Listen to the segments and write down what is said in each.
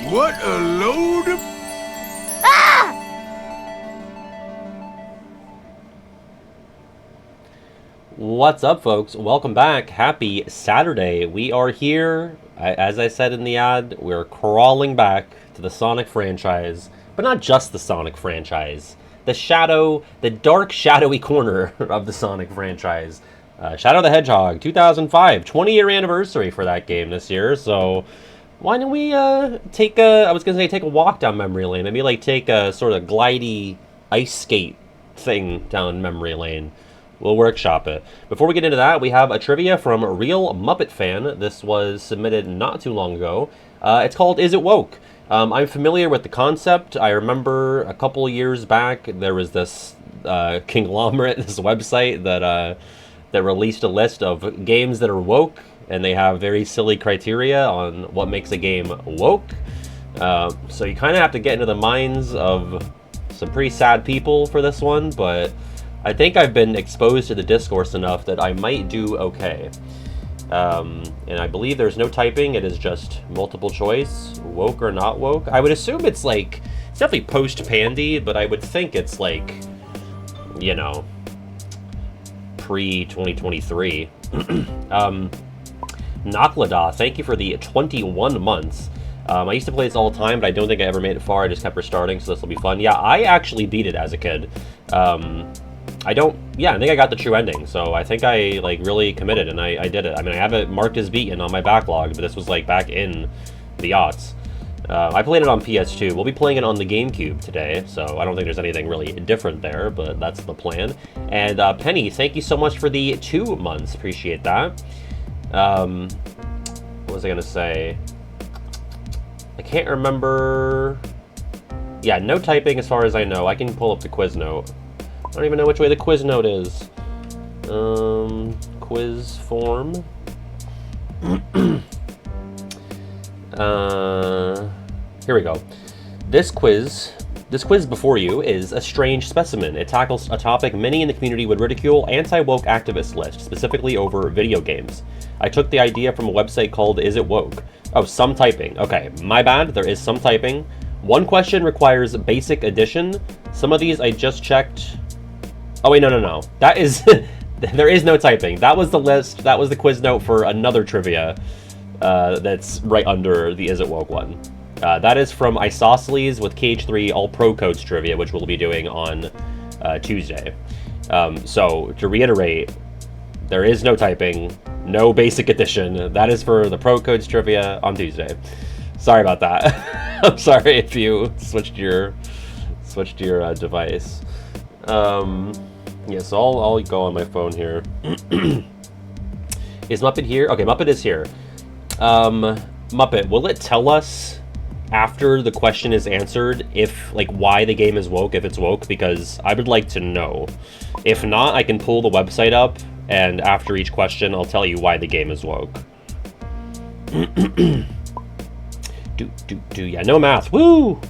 What a load of... What's up, folks? Welcome back. Happy Saturday. We are here. As I said in the ad, we're crawling back to the Sonic franchise, but not just the Sonic franchise. The dark, shadowy corner of the Sonic franchise. Shadow the Hedgehog, 2005, 20-year anniversary for that game this year. So why don't we take a walk down memory lane? Maybe like take a sort of glidey ice skate thing down memory lane. We'll workshop it. Before we get into that, we have a trivia from Real Muppet Fan. This was submitted not too long ago. It's called Is It Woke? I'm familiar with the concept. I remember a couple years back there was this conglomerate, this website that released a list of games that are woke, and they have very silly criteria on what makes a game woke. So you kind of have to get into the minds of some pretty sad people for this one, but I think I've been exposed to the discourse enough that I might do okay. And I believe there's no typing. It is just multiple choice, woke or not woke. I would assume it's definitely post-pandy, but I would think it's pre-2023. Naklada, thank you for the 21 months. I used to play this all the time, but I don't think I ever made it far. I just kept restarting, so this will be fun. Yeah, I actually beat it as a kid. I think I got the true ending, so I think I really committed and I did it. I mean, I have it marked as beaten on my backlog, but this was back in the aughts. I played it on PS2. We'll be playing it on the GameCube today, so I don't think there's anything really different there, but that's the plan. And Penny, thank you so much for the 2 months. Appreciate that. What was I gonna say? I can't remember. Yeah, no typing as far as I know. I can pull up the quiz note. I don't even know which way the quiz note is. Quiz form. Here we go. This quiz before you is a strange specimen. It tackles a topic many in the community would ridicule, anti-woke activist list, specifically over video games. I took the idea from a website called Is It Woke? Oh, some typing. Okay, my bad. There is some typing. One question requires basic addition. Some of these I just checked. Oh wait, no. That is, there is no typing. That was the list. That was the quiz note for another trivia that's right under the Is It Woke one. That is from Isosceles with Cage3 All Pro Codes trivia, which we'll be doing on Tuesday. So to reiterate, there is no typing, no basic addition. That is for the Pro Codes trivia on Tuesday. Sorry about that. I'm sorry if you switched your device. Yeah, so I'll go on my phone here. Is Muppet here? Okay, Muppet is here. Muppet, will it tell us after the question is answered if why the game is woke, if it's woke? Because I would like to know. If not, I can pull the website up, and after each question, I'll tell you why the game is woke. Yeah, no math. Woo!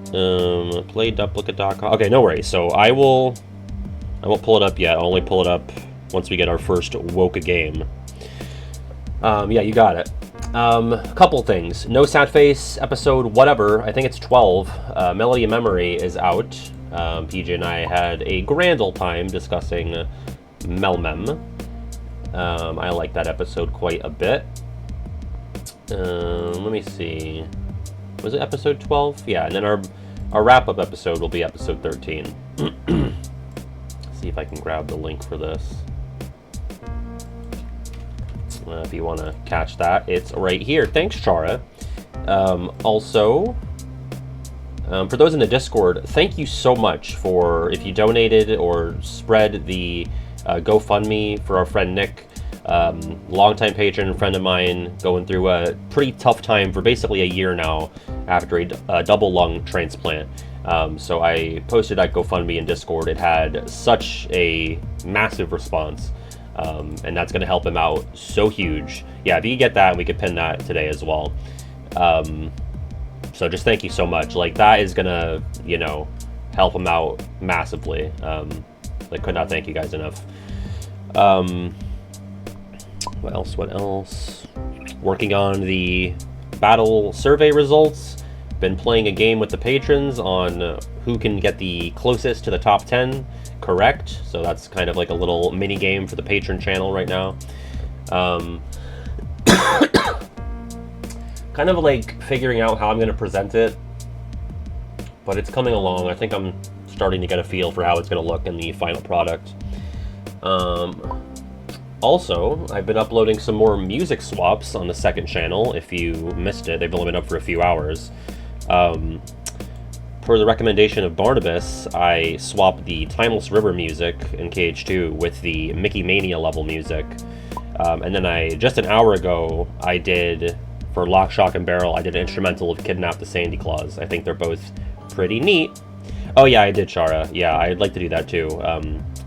Play.blooket.com. Okay, no worries. So I won't pull it up yet. I'll only pull it up once we get our first woke game. Yeah, you got it. Couple things. No Sad Face episode whatever. I think it's 12. Melody of Memory is out. PJ and I had a grand old time discussing Melmem. I like that episode quite a bit. Let me see. Was it episode 12? Yeah, and then our wrap-up episode will be episode 13. See if I can grab the link for this. If you want to catch that, it's right here. Thanks, Chara. Also, for those in the Discord, thank you so much for if you donated or spread the GoFundMe for our friend Nick. Longtime patron, friend of mine, going through a pretty tough time for basically a year now after a double lung transplant. So I posted that GoFundMe in Discord. It had such a massive response, and that's going to help him out so huge. Yeah, if you get that, we could pin that today as well. So just thank you so much. That is going to, help him out massively. I could not thank you guys enough. What else? Working on the battle survey results. Been playing a game with the patrons on who can get the closest to the top 10 correct. So that's kind of like a little mini game for the patron channel right now. Kind of like figuring out how I'm going to present it, but it's coming along. I think I'm starting to get a feel for how it's going to look in the final product. Also, I've been uploading some more music swaps on the second channel. If you missed it, they've only been up for a few hours. Per the recommendation of Barnabas, I swapped the Timeless River music in KH2 with the Mickey Mania level music. And then just an hour ago, I did, for Lock, Shock, and Barrel, I did an instrumental of Kidnap the Sandy Claus. I think they're both pretty neat. Oh yeah, I did Shara. Yeah, I'd like to do that too.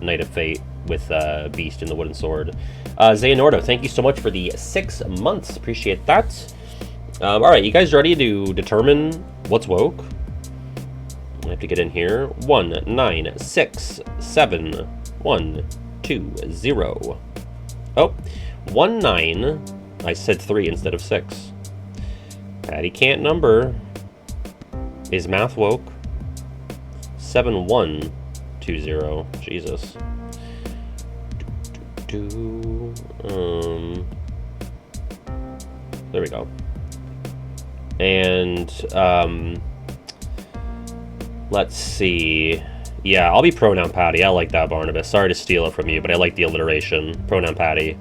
Knight of Fate with Beast and the Wooden Sword. Xeonordo, thank you so much for the 6 months. Appreciate that. Alright, you guys ready to determine what's woke? I have to get in here. 1, 9, 6, 7, 1, 2, 0. Oh, 1, 9. I said 3 instead of 6. Patty can't number. Is math woke? 7, 1, 2, 0. Jesus. There we go. And, let's see. Yeah, I'll be pronoun Patty. I like that, Barnabas. Sorry to steal it from you, but I like the alliteration. Pronoun Patty.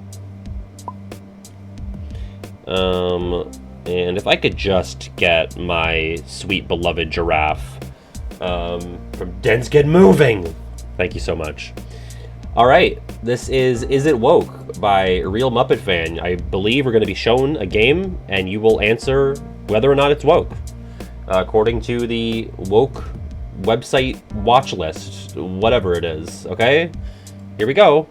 And if I could just get my sweet beloved giraffe from Dense Get Moving. Thank you so much. All right, this is It Woke by Real Muppet Fan. I believe we're going to be shown a game, and you will answer whether or not it's woke, according to the woke website watch list, whatever it is. Okay, here we go.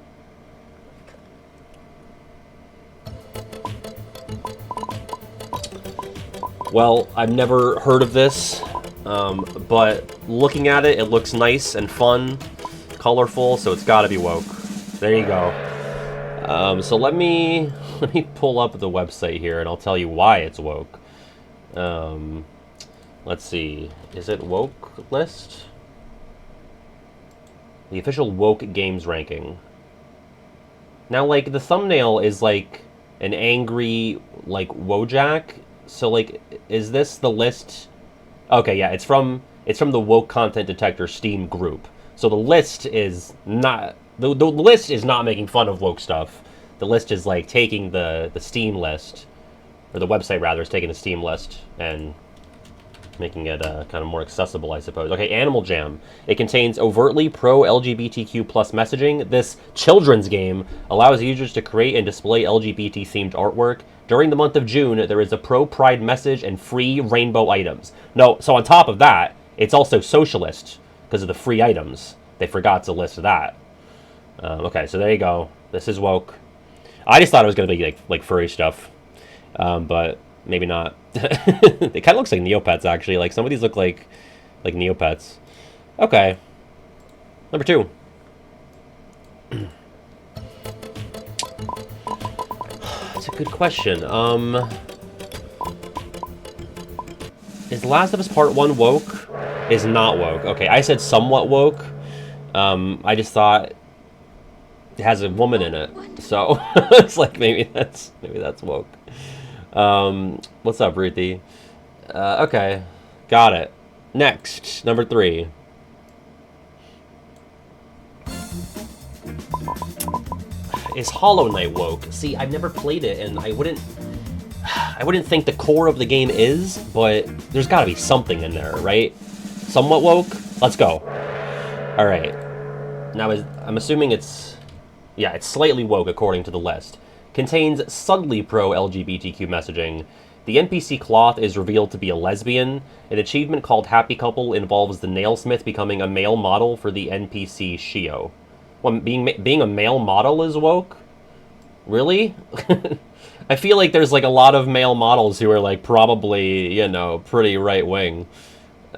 Well, I've never heard of this, but looking at it, it looks nice and fun, colorful, so it's got to be woke. There you go. So let me pull up the website here, and I'll tell you why it's woke. Let's see. Is it woke list? The official woke games ranking. Now, like, the thumbnail is like an angry, like, Wojak. So, like, is this the list? Okay, yeah, it's from the woke content detector Steam group. So the list is not the list is not making fun of woke stuff. The list is like taking the Steam list, or the website rather is taking the Steam list and making it kind of more accessible, I suppose. Okay, Animal Jam. It contains overtly pro-LGBTQ+ messaging. This children's game allows users to create and display LGBT-themed artwork. During the month of June, there is a pro-pride message and free rainbow items. No, so on top of that, it's also socialist because of the free items. They forgot to list that. Okay, so there you go. This is woke. I just thought it was going to be like furry stuff, but maybe not. It kind of looks like Neopets, actually. Like, some of these look like Neopets. Okay. Number 2. That's a good question. Is Last of Us Part 1 woke? Is not woke. Okay, I said somewhat woke. I just thought it has a woman in it. So, it's like maybe that's woke. What's up, Ruthie? Okay, got it. Next, number 3. Is Hollow Knight woke? See, I've never played it, and I wouldn't think the core of the game is, but there's got to be something in there, right? Somewhat woke? Let's go. All right. Now, I'm assuming it's slightly woke according to the list. Contains subtly pro-LGBTQ messaging. The NPC Cloth is revealed to be a lesbian. An achievement called Happy Couple involves the nailsmith becoming a male model for the NPC Shio. Well, being a male model is woke? Really? I feel like there's like a lot of male models who are like probably, pretty right-wing.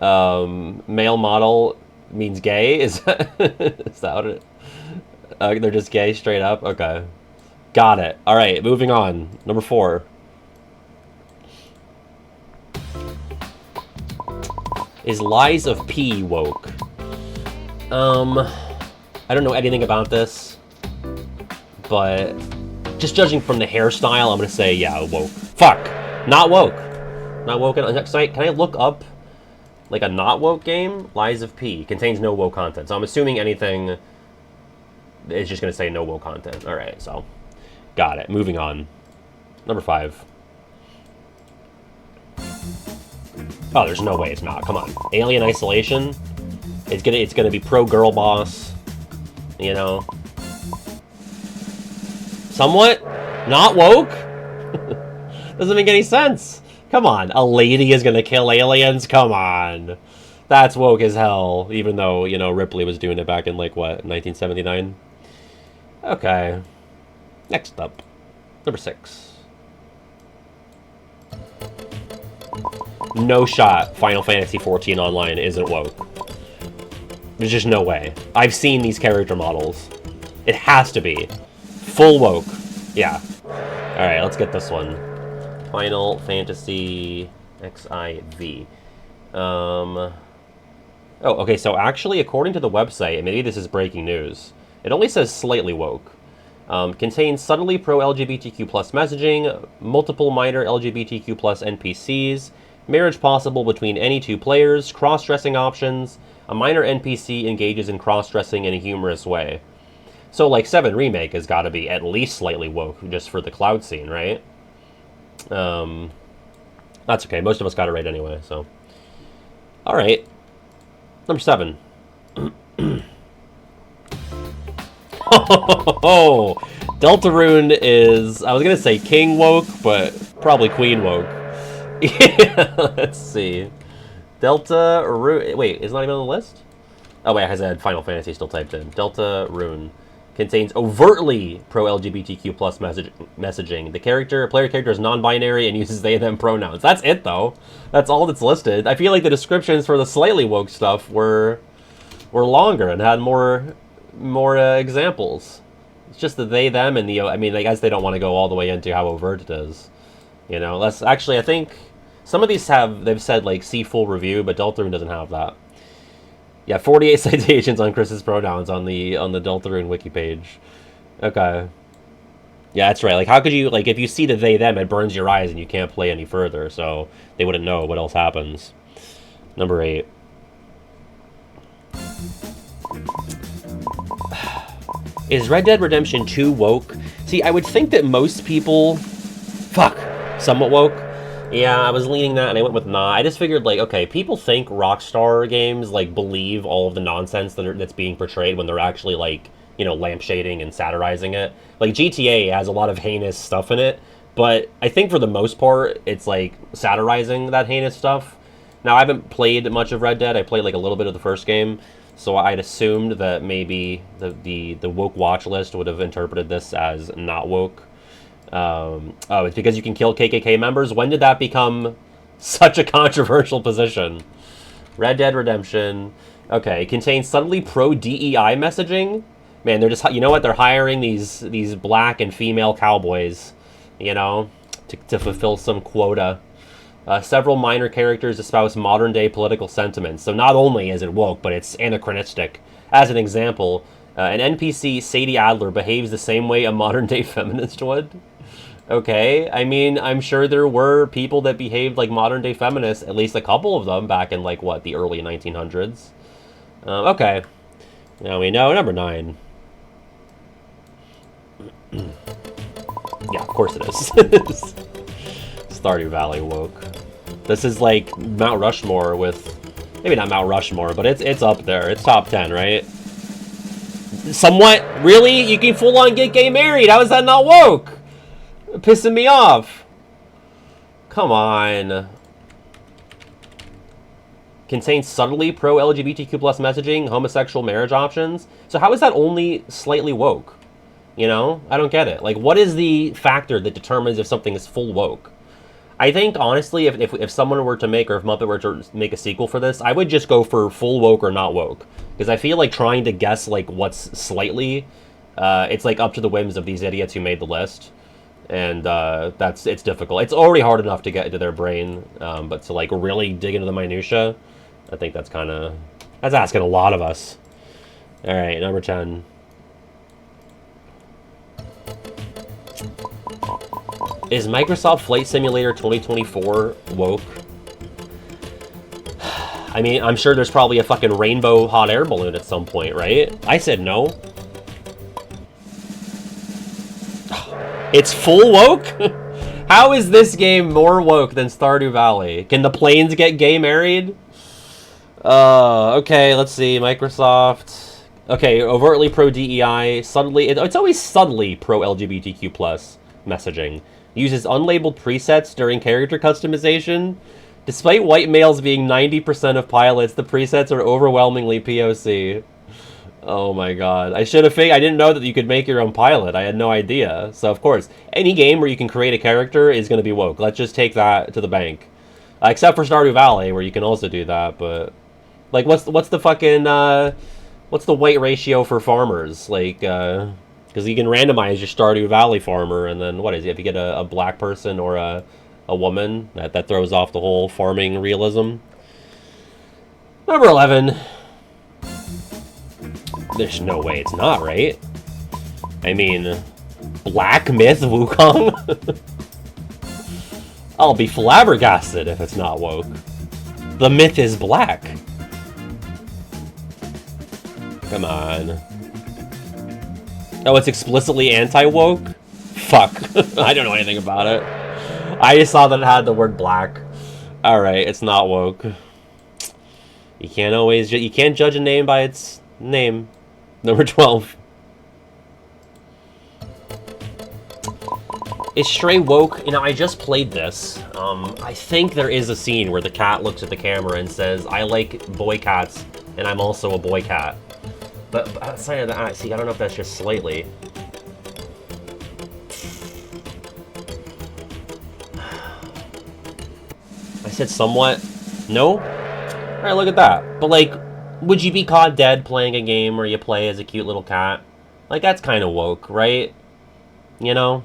Male model means gay? Is that what it... they're just gay straight up? Okay. Got it. All right, moving on. Number 4. Is Lies of P woke? I don't know anything about this, but just judging from the hairstyle, I'm gonna say, yeah, woke. Fuck! Not woke! Not woke. Can I look up, like, a not woke game? Lies of P. Contains no woke content. So I'm assuming anything is just gonna say no woke content. Alright, so. Got it. Moving on. Number 5. Oh, there's no way it's not. Come on. Alien Isolation. It's gonna be pro girl boss. You know. Somewhat not woke. Doesn't make any sense. Come on. A lady is gonna kill aliens. Come on. That's woke as hell. Even though, you know, Ripley was doing it back in, like, what, 1979? Okay. Next up. Number 6. No shot Final Fantasy XIV Online isn't woke. There's just no way. I've seen these character models. It has to be. Full woke. Yeah. Alright, let's get this one. Final Fantasy XIV. Oh, okay, so actually, according to the website, and maybe this is breaking news, it only says slightly woke. Contains subtly pro-LGBTQ+ messaging, multiple minor LGBTQ+ NPCs, marriage possible between any two players, cross-dressing options, a minor NPC engages in cross-dressing in a humorous way. So, like, 7 Remake has got to be at least slightly woke, just for the cloud scene, right? That's okay, most of us got it right anyway, so. Alright. Number 7. Oh, Deltarune is, I was going to say king woke, but probably queen woke. Yeah, let's see. Deltarune, wait, it's not even on the list? Oh wait, I had Final Fantasy still typed in. Deltarune contains overtly pro-LGBTQ+ messaging. The player character is non-binary and uses they, them pronouns. That's it, though. That's all that's listed. I feel like the descriptions for the slightly woke stuff were longer and had more examples. It's just the they, them, and the, I mean, I guess they don't want to go all the way into how overt it is. You know, that's actually, I think, some of these they've said, like, see full review, but Deltarune doesn't have that. Yeah, 48 citations on Chris's pronouns on the Deltarune wiki page. Okay. Yeah, that's right. Like, how could you, like, if you see the they, them, it burns your eyes and you can't play any further, so they wouldn't know what else happens. Number 8. Is Red Dead Redemption 2 woke? See, I would think that most people... Fuck. Somewhat woke. Yeah, I was leaning that, and I went with nah. I just figured, like, okay, people think Rockstar games, like, believe all of the nonsense that's being portrayed when they're actually, like, you know, lampshading and satirizing it. Like, GTA has a lot of heinous stuff in it, but I think for the most part, it's, like, satirizing that heinous stuff. Now, I haven't played much of Red Dead. I played, like, a little bit of the first game, so I'd assumed that maybe the woke watch list would have interpreted this as not woke. Oh, it's because you can kill KKK members? When did that become such a controversial position? Red Dead Redemption. Okay, it contains subtly pro-DEI messaging. Man, they're just, you know what? They're hiring these black and female cowboys, you know, to fulfill some quota. Several minor characters espouse modern-day political sentiments. So not only is it woke, but it's anachronistic. As an example, an NPC, Sadie Adler, behaves the same way a modern-day feminist would. Okay, I mean, I'm sure there were people that behaved like modern-day feminists, at least a couple of them, back in, like, what, the early 1900s. Okay. Now we know. Number 9. Yeah, of course it is. Stardew Valley woke. This is like Mount Rushmore with... Maybe not Mount Rushmore, but it's up there. It's top 10, right? Somewhat. Really? You can full-on get gay married. How is that not woke? Pissing me off. Come on. Contains subtly pro-LGBTQ+ messaging, homosexual marriage options. So how is that only slightly woke? You know? I don't get it. Like, what is the factor that determines if something is full woke? I think, honestly, if someone were to make, or if Muppet were to make a sequel for this, I would just go for full woke or not woke. Because I feel like trying to guess, like, what's slightly, it's, like, up to the whims of these idiots who made the list. And it's difficult. It's already hard enough to get into their brain, but to, like, really dig into the minutia, I think that's kind of... That's asking a lot of us. Alright, number 10. Is Microsoft Flight Simulator 2024 woke? I mean, I'm sure there's probably a fucking rainbow hot air balloon at some point, right? I said no. It's full woke? How is this game more woke than Stardew Valley? Can the planes get gay married? Okay, let's see. Microsoft. Okay, overtly pro DEI, subtly... It's always subtly pro LGBTQ plus messaging. Uses unlabeled presets during character customization. Despite white males being 90% of pilots, the presets are overwhelmingly POC. Oh my god. I should have figured... I didn't know that you could make your own pilot. I had no idea. So, of course, any game where you can create a character is going to be woke. Let's just take that to the bank. Except for Stardew Valley, where you can also do that, but... Like, what's the fucking... what's the weight ratio for farmers? Like, because you can randomize your Stardew Valley farmer, and then, what is it? If you get a black person or a woman, that throws off the whole farming realism. Number 11. There's no way it's not, right? I mean, Black Myth Wukong? I'll be flabbergasted if it's not woke. The myth is black. Come on. Oh, it's explicitly anti-woke? Fuck. I don't know anything about it. I just saw that it had the word black. Alright, it's not woke. You can't always... You can't judge a name by its name. Number 12. Is Stray woke? You know, I just played this. I think there is a scene where the cat looks at the camera and says, I like boy cats, and I'm also a boy cat. But outside of that, see, I don't know if that's just slightly. I said somewhat. No? Alright, look at that. But, like, would you be caught dead playing a game where you play as a cute little cat? Like, that's kind of woke, right? You know?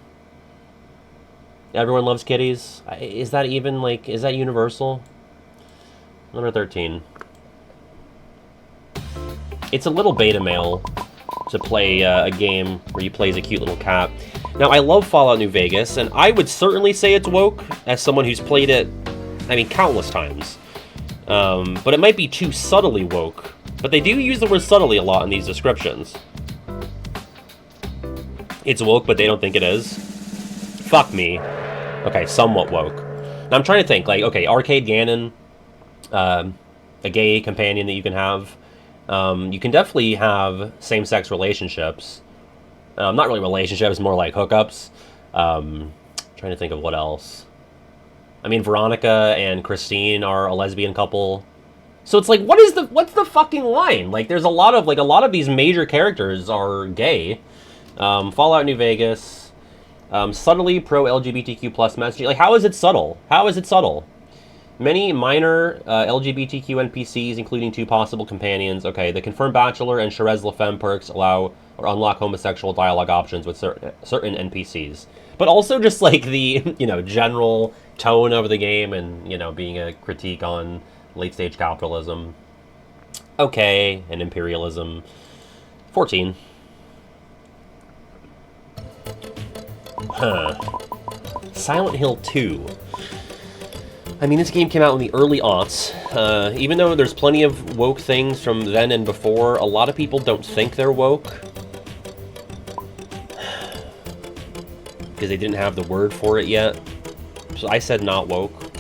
Everyone loves kitties. Is that even, like, is that universal? Number 13. It's a little beta male to play a game where you play as a cute little cat. Now, I love Fallout New Vegas, and I would certainly say it's woke, as someone who's played it, I mean, countless times. But it might be too subtly woke. But they do use the word subtly a lot in these descriptions. It's woke, but they don't think it is. Fuck me. Okay, somewhat woke. Now, I'm trying to think, like, okay, Arcade Ganon, a gay companion that you can have. You can definitely have same-sex relationships. Not really relationships, more like hookups. Trying to think of what else. I mean, Veronica and Christine are a lesbian couple. So it's like, what's the fucking line? Like, there's a lot of these major characters are gay. Fallout New Vegas, subtly pro-LGBTQ plus messaging. Like, how is it subtle? How is it subtle? Many minor LGBTQ NPCs, including 2 possible companions. Okay, the Confirmed Bachelor and Charez LaFemme perks allow or unlock homosexual dialogue options with certain NPCs. But also just, like, the, you know, general tone of the game and, you know, being a critique on late-stage capitalism. Okay, and imperialism. 14. Huh. Silent Hill 2. I mean, this game came out in the early aughts. Even though there's plenty of woke things from then and before, a lot of people don't think they're woke. Because they didn't have the word for it yet. So I said not woke.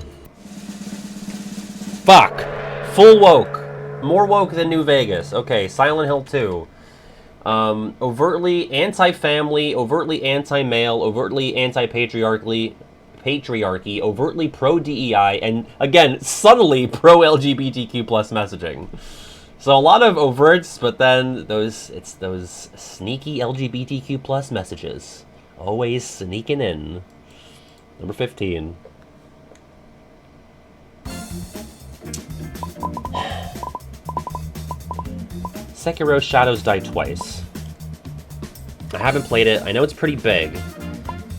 Fuck! Full woke! More woke than New Vegas. Okay, Silent Hill 2. Overtly anti-family, overtly anti-male, overtly anti-patriarchy, overtly pro-DEI, and, again, subtly pro-LGBTQ plus messaging. So a lot of overts, but then those sneaky LGBTQ plus messages. Always sneaking in. Number 15. Sekiro Shadows Die Twice. I haven't played it. I know it's pretty big.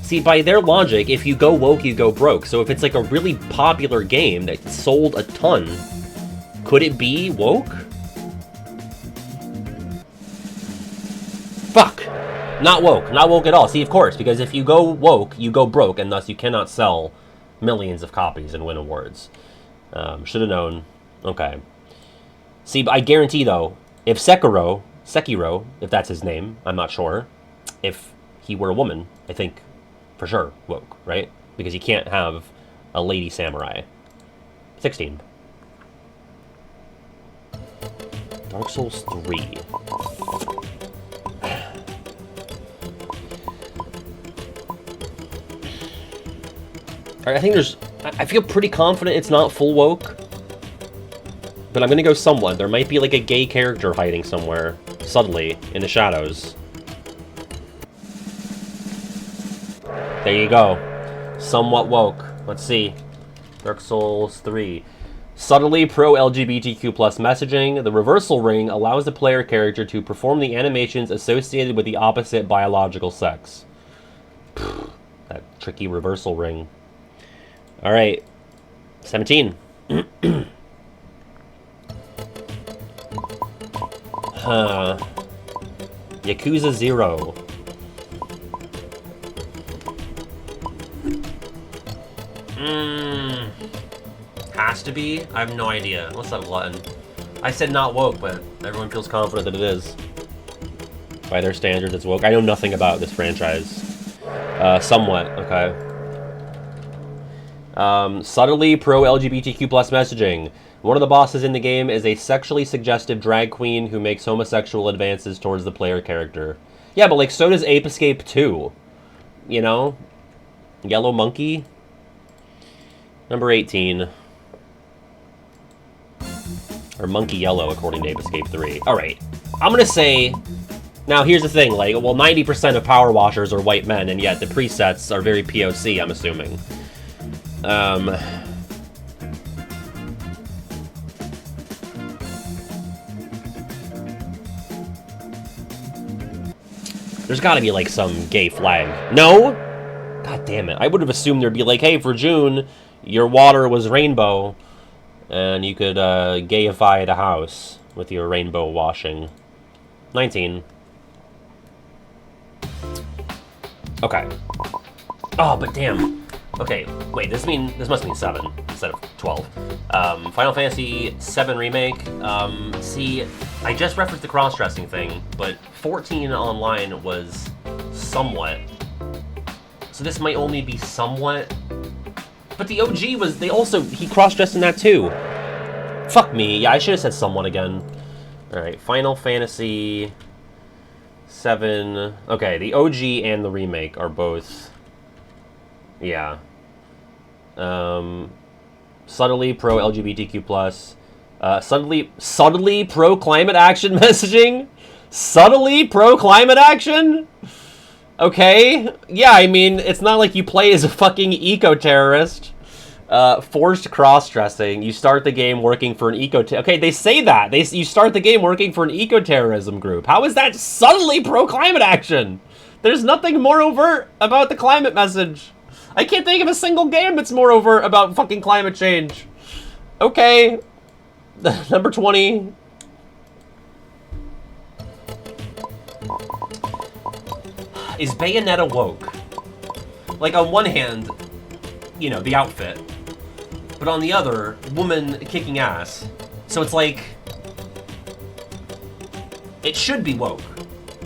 See, by their logic, if you go woke, you go broke. So if it's like a really popular game that sold a ton, Could it be woke? Fuck! Not woke. Not woke at all. See, of course, because if you go woke, you go broke, and thus you cannot sell millions of copies and win awards. Should have known. Okay. See, I guarantee, though, if Sekiro, if that's his name, I'm not sure, if he were a woman, I think for sure woke, right? Because you can't have a lady samurai. 16. Dark Souls 3. I think I feel pretty confident it's not full woke. But I'm gonna go somewhat. There might be like a gay character hiding somewhere, subtly, in the shadows. There you go. Somewhat woke. Let's see. Dark Souls 3. Subtly pro-LGBTQ+ messaging. The reversal ring allows the player character to perform the animations associated with the opposite biological sex. That tricky reversal ring. Alright. 17. Yakuza 0. Has to be? I have no idea. What's that glutton? I said not woke, but everyone feels confident that it is. By their standards, it's woke. I know nothing about this franchise. Somewhat, okay. Subtly pro-LGBTQ+ messaging. One of the bosses in the game is a sexually suggestive drag queen who makes homosexual advances towards the player character. Yeah, but like, so does Ape Escape 2. You know? Yellow Monkey. Number 18. Or Monkey Yellow, according to Ape Escape 3. Alright. I'm gonna say... Now, here's the thing. Like, well, 90% of power washers are white men, and yet the presets are very POC, I'm assuming. There's gotta be, like, some gay flag. No? God damn it. I would have assumed there'd be like, hey, for June, your water was rainbow, and you could, gayify the house with your rainbow washing. 19. Okay. Oh, but damn. Okay, wait, this must mean 7 instead of 12. Final Fantasy 7 Remake. See, I just referenced the cross-dressing thing, but 14 online was somewhat. So this might only be somewhat. But the OG was, he cross-dressed in that too. Fuck me, yeah, I should have said somewhat again. Alright, Final Fantasy 7. Okay, the OG and the remake are both, yeah. Subtly pro-LGBTQ+. Subtly pro-climate action messaging? Subtly pro-climate action? Okay. Yeah, I mean, it's not like you play as a fucking eco-terrorist. Forced cross-dressing. You start the game working for an okay, they say that. You start the game working for an eco-terrorism group. How is that subtly pro-climate action? There's nothing more overt about the climate message. I can't think of a single game that's more overt about fucking climate change. Okay. Number 20. Is Bayonetta woke? Like, on one hand, you know, the outfit. But on the other, woman kicking ass. So it's like... It should be woke.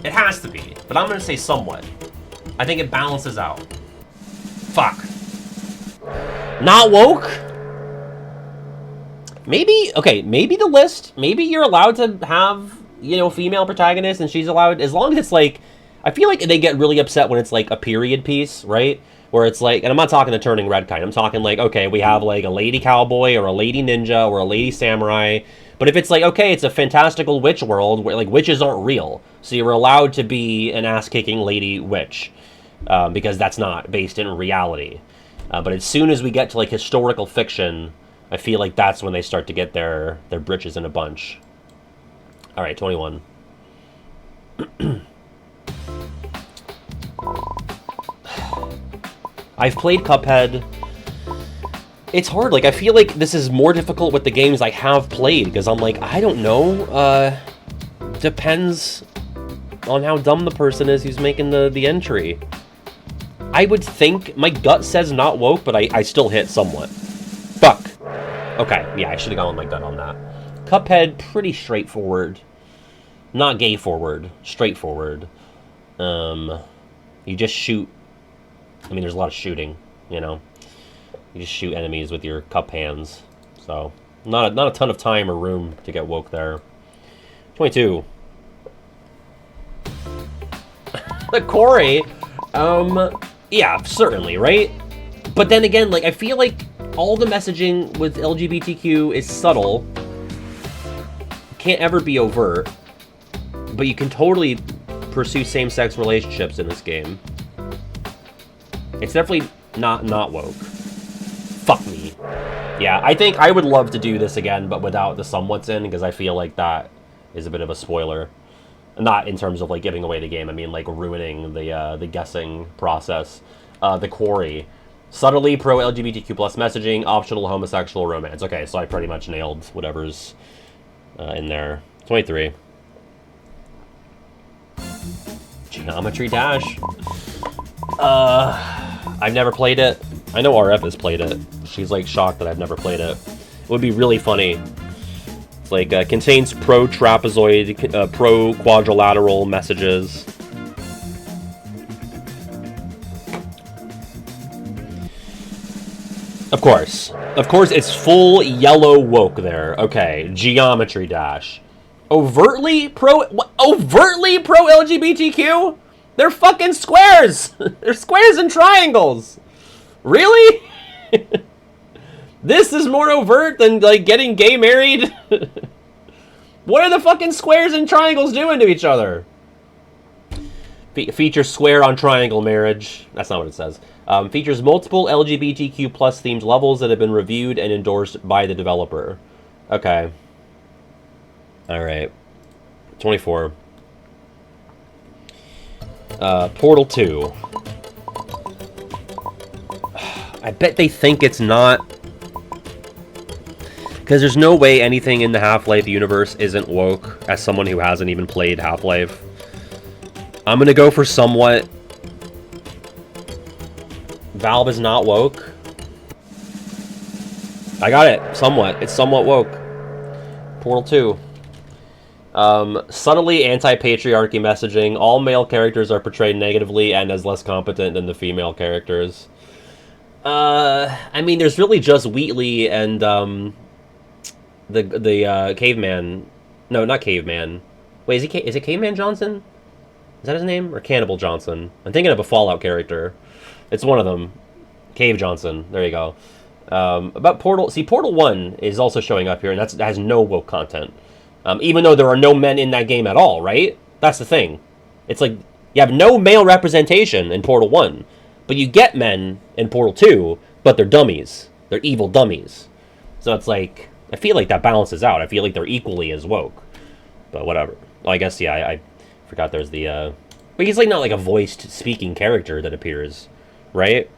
It has to be. But I'm gonna say somewhat. I think it balances out. Fuck. Not woke? Maybe, okay, maybe the list, maybe you're allowed to have, you know, female protagonist and she's allowed, as long as it's like, I feel like they get really upset when it's like a period piece, right? Where it's like, and I'm not talking the Turning Red kind, I'm talking like, okay, we have like a lady cowboy or a lady ninja or a lady samurai. But if it's like, okay, it's a fantastical witch world where like witches aren't real. So you're allowed to be an ass-kicking lady witch. Because that's not based in reality. But as soon as we get to like historical fiction, I feel like that's when they start to get their britches in a bunch. Alright, 21. I've played Cuphead. It's hard. Like, I feel like this is more difficult with the games I have played, because I'm like, I don't know. Depends on how dumb the person is who's making the entry. I would think, my gut says not woke, but I still hit somewhat. Fuck. Okay, yeah, I should have gone with my gut on that. Cuphead, pretty straightforward. Not gay forward, straightforward. You just shoot. I mean, there's a lot of shooting, you know. You just shoot enemies with your cup hands. So, not a ton of time or room to get woke there. 22. The Corey, yeah, certainly, right? But then again, like, I feel like all the messaging with LGBTQ is subtle. Can't ever be overt. But you can totally pursue same-sex relationships in this game. It's definitely not woke. Fuck me. Yeah, I think I would love to do this again, but without the somewhats in, because I feel like that is a bit of a spoiler. Not in terms of, like, giving away the game. I mean, like, ruining the guessing process. The Quarry. Subtly pro-LGBTQ plus messaging, optional homosexual romance. Okay, so I pretty much nailed whatever's in there. 23. Geometry Dash. I've never played it. I know RF has played it. She's, like, shocked that I've never played it. It would be really funny. It's like, contains pro-trapezoid, pro-quadrilateral messages. Of course. Of course, it's full yellow woke there. Okay, Geometry Dash. Overtly pro-LGBTQ? They're fucking squares! They're squares and triangles! Really? This is more overt than, like, getting gay married? What are the fucking squares and triangles doing to each other? Features square on triangle marriage. That's not what it says. Features multiple LGBTQ plus themed levels that have been reviewed and endorsed by the developer. Okay. Alright. 24. Portal 2. I bet they think it's not. Because there's no way anything in the Half-Life universe isn't woke, as someone who hasn't even played Half-Life. I'm gonna go for somewhat. Valve is not woke. I got it. Somewhat. It's somewhat woke. Portal 2. Subtly anti-patriarchy messaging. All male characters are portrayed negatively and as less competent than the female characters. I mean, there's really just Wheatley and, the caveman. No, not caveman. Wait, is it Caveman Johnson? Is that his name? Or Cannibal Johnson? I'm thinking of a Fallout character. It's one of them. Cave Johnson. There you go. About Portal... See, Portal 1 is also showing up here, and that has no woke content. Even though there are no men in that game at all, right? That's the thing. It's like, you have no male representation in Portal 1, but you get men in Portal 2, but they're dummies. They're evil dummies. So it's like, I feel like that balances out. I feel like they're equally as woke. But whatever. Well, I guess, yeah, I forgot there's the, But he's, like, not, like, a voiced speaking character that appears, right?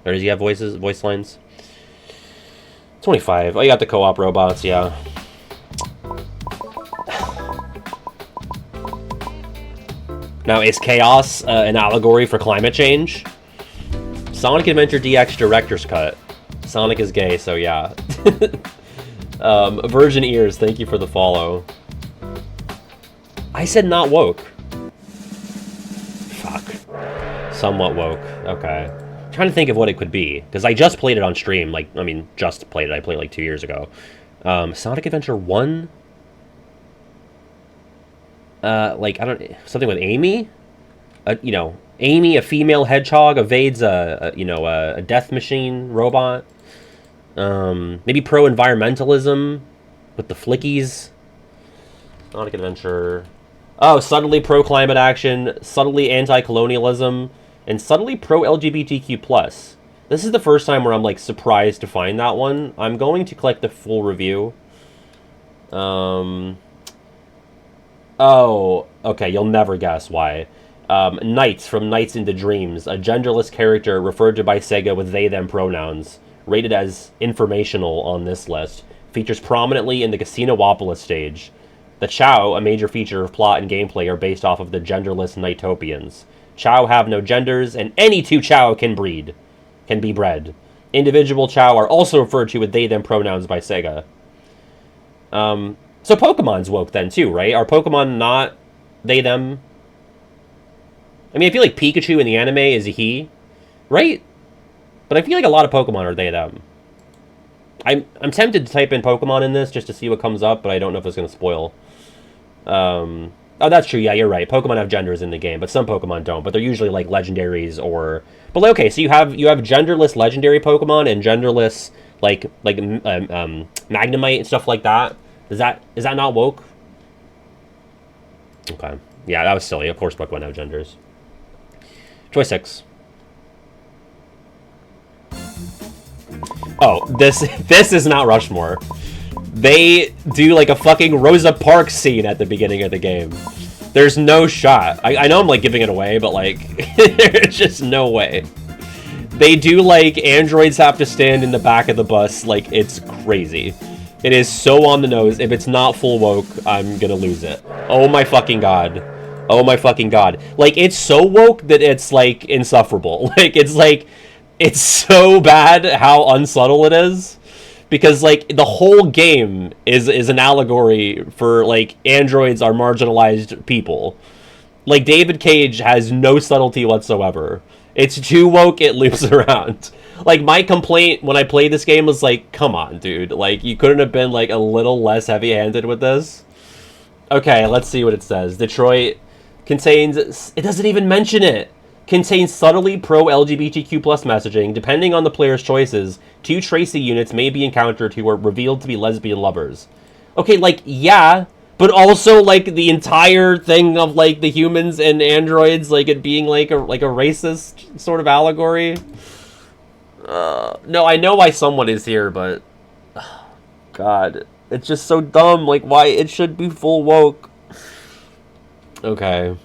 Or does he have voice lines? 25. Oh, you got the co-op robots, yeah. Now, is Chaos an allegory for climate change? Sonic Adventure DX Director's Cut. Sonic is gay, so yeah. Virgin Ears, thank you for the follow. I said not woke. Fuck. Somewhat woke. Okay. I'm trying to think of what it could be. Because I just played it on stream. Like, I mean, just played it. I played it like 2 years ago. Sonic Adventure 1? Like, I don't... Something with Amy? You know, Amy, a female hedgehog, evades a death machine robot. Maybe pro-environmentalism with the flickies. Sonic Adventure... Oh, subtly pro-climate action, subtly anti-colonialism, and subtly pro-LGBTQ+. This is the first time where I'm, like, surprised to find that one. I'm going to collect the full review. Oh, okay, you'll never guess why. Knights from Nights into Dreams, a genderless character referred to by Sega with they-them pronouns. rated as informational on this list, features prominently in the Casinopolis stage. The Chow, a major feature of plot and gameplay, are based off of the genderless Nighttopians. Chow have no genders, and any two Chow can be bred. Individual Chow are also referred to with they-them pronouns by Sega. So Pokemon's woke then too, right? Are Pokemon not they-them? I mean, I feel like Pikachu in the anime is a he, right? But I feel like a lot of Pokemon are they-them. I'm tempted to type in Pokemon in this just to see what comes up, but I don't know if it's going to spoil. Oh, that's true. Yeah, you're right. Pokemon have genders in the game, but some Pokemon don't. But they're usually like legendaries or. But okay, so you have genderless legendary Pokemon and genderless like Magnemite and stuff like that. Is that not woke? Okay. Yeah, that was silly. Of course, Pokemon have genders. Choice 6. Oh, this is not Rushmore. They do like a fucking Rosa Parks scene at the beginning of the game. There's no shot. I know I'm like giving it away, but like there's just no way. They do like androids have to stand in the back of the bus. Like it's crazy. It is so on the nose. If it's not full woke, I'm gonna lose it. Oh my fucking god. Oh my fucking god. Like it's so woke that it's like insufferable. It's so bad how unsubtle it is. Because, like, the whole game is an allegory for, like, androids are marginalized people. Like, David Cage has no subtlety whatsoever. It's too woke, it loops around. Like, my complaint when I played this game was, like, come on, dude. Like, you couldn't have been, like, a little less heavy-handed with this? Okay, let's see what it says. Detroit contains... It doesn't even mention it! Contains subtly pro-LGBTQ+ messaging. Depending on the player's choices, 2 Tracy units may be encountered who are revealed to be lesbian lovers. Okay, like, yeah, but also, like, the entire thing of, like, the humans and androids, like, it being, like a racist sort of allegory. No, I know why someone is here, but... God, it's just so dumb. Like, why it should be full woke. Okay.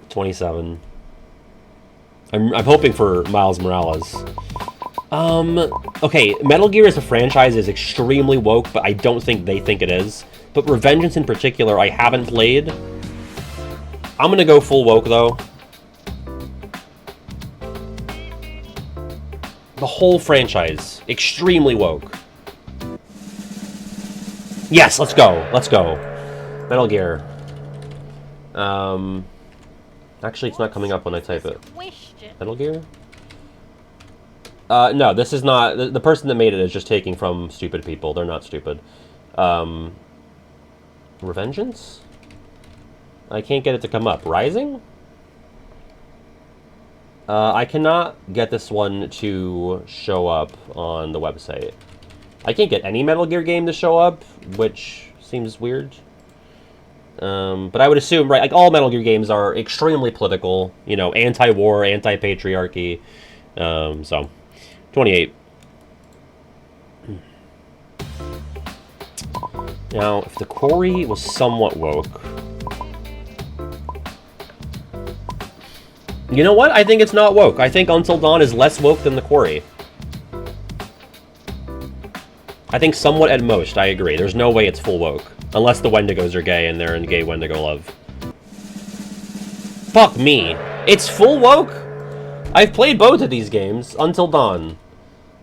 27. I'm hoping for Miles Morales. Okay, Metal Gear as a franchise is extremely woke, but I don't think they think it is. But Revengeance in particular, I haven't played. I'm gonna go full woke, though. The whole franchise, extremely woke. Yes, let's go. Let's go. Metal Gear. Actually, it's not coming up when I type it. Metal Gear? No, this is not... The person that made it is just taking from stupid people. They're not stupid. Revengeance? I can't get it to come up. Rising? I cannot get this one to show up on the website. I can't get any Metal Gear game to show up, which seems weird. But I would assume, right, like all Metal Gear games are extremely political, you know, anti-war, anti-patriarchy. So, 28. Now, if the quarry was somewhat woke... You know what? I think it's not woke. I think Until Dawn is less woke than the quarry. I think somewhat at most, I agree. There's no way it's full woke. Unless the Wendigos are gay and they're in gay Wendigo love. Fuck me. It's full woke? I've played both of these games. Until Dawn.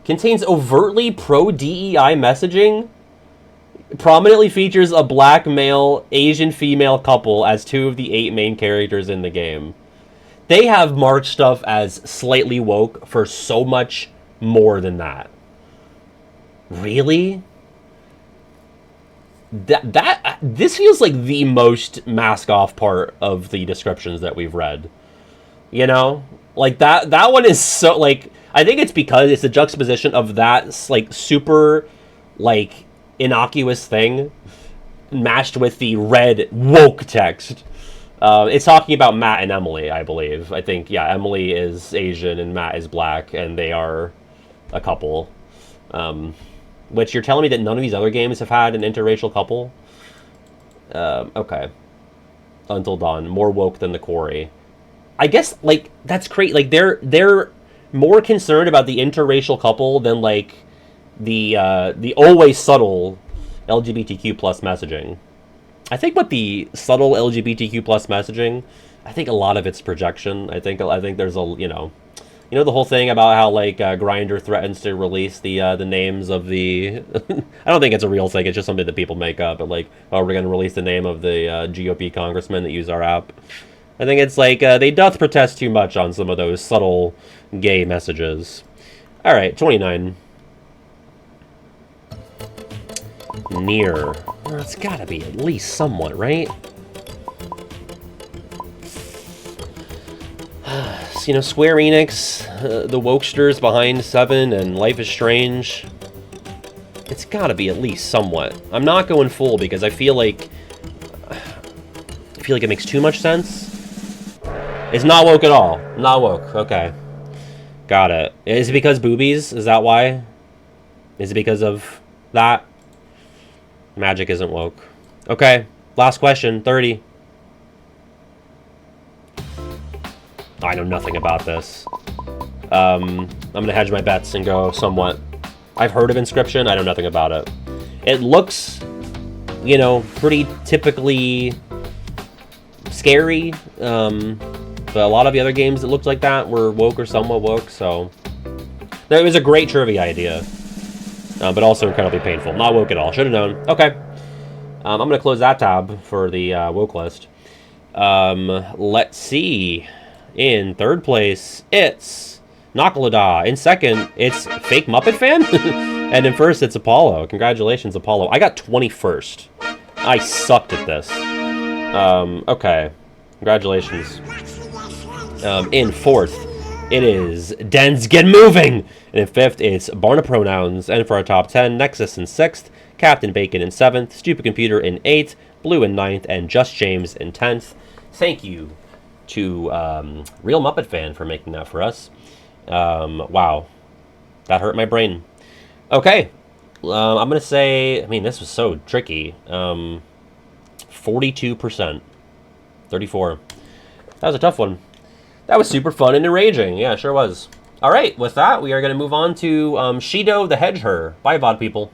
Contains overtly pro-DEI messaging. Prominently features a black male, Asian female couple as 2 of the 8 main characters in the game. They have marked stuff as slightly woke for so much more than that. Really? This feels like the most mask-off part of the descriptions that we've read. You know? Like, that one is so, like... I think it's because it's the juxtaposition of that, like, super, like, innocuous thing matched with the red woke text. It's talking about Matt and Emily, I believe. I think, yeah, Emily is Asian and Matt is black, and they are a couple. Which you're telling me that none of these other games have had an interracial couple? Okay. Until Dawn, more woke than the quarry. I guess, like, that's great. Like, they're more concerned about the interracial couple than like the always subtle LGBTQ plus messaging. I think with the subtle LGBTQ plus messaging, I think a lot of it's projection. I think there's a the whole thing about how like Grindr threatens to release the names of the I don't think it's a real thing. It's just something that people make up. But like, oh, we're going to release the name of the GOP congressman that use our app. I think it's like they doth protest too much on some of those subtle gay messages. All right, 29. Near. Well, it's got to be at least somewhat, right? So, Square Enix, the wokesters behind 7 and Life is Strange. It's got to be at least somewhat. I'm not going full because I feel like it makes too much sense. It's not woke at all. Not woke. Okay. Got it. Is it because boobies? Is that why? Is it because of that? Magic isn't woke. Okay. Last question. 30. I know nothing about this. I'm going to hedge my bets and go somewhat. I've heard of Inscription. I know nothing about it. It looks, pretty typically scary. But a lot of the other games that looked like that were woke or somewhat woke, so... It was a great trivia idea. But also incredibly painful. Not woke at all. Should have known. Okay. I'm going to close that tab for the woke list. Let's see. In third place, it's Nakalada. In second, it's Fake Muppet Fan. And in first, it's Apollo. Congratulations, Apollo. I got 21st. I sucked at this. Okay. Congratulations. In fourth, it is Dens Get Moving. And in fifth, it's Barna Pronouns. And for our top 10, Nexus in sixth, Captain Bacon in seventh, Stupid Computer in eighth, Blue in ninth, and Just James in 10th. Thank you to Real Muppet Fan for making that for us. Wow. That hurt my brain. Okay. I'm going to say, this was so tricky. 42%. 34. That was a tough one. That was super fun and enraging. Yeah, sure was. All right, with that, we are going to move on to Shido the Hedge Her. Bye, VOD people.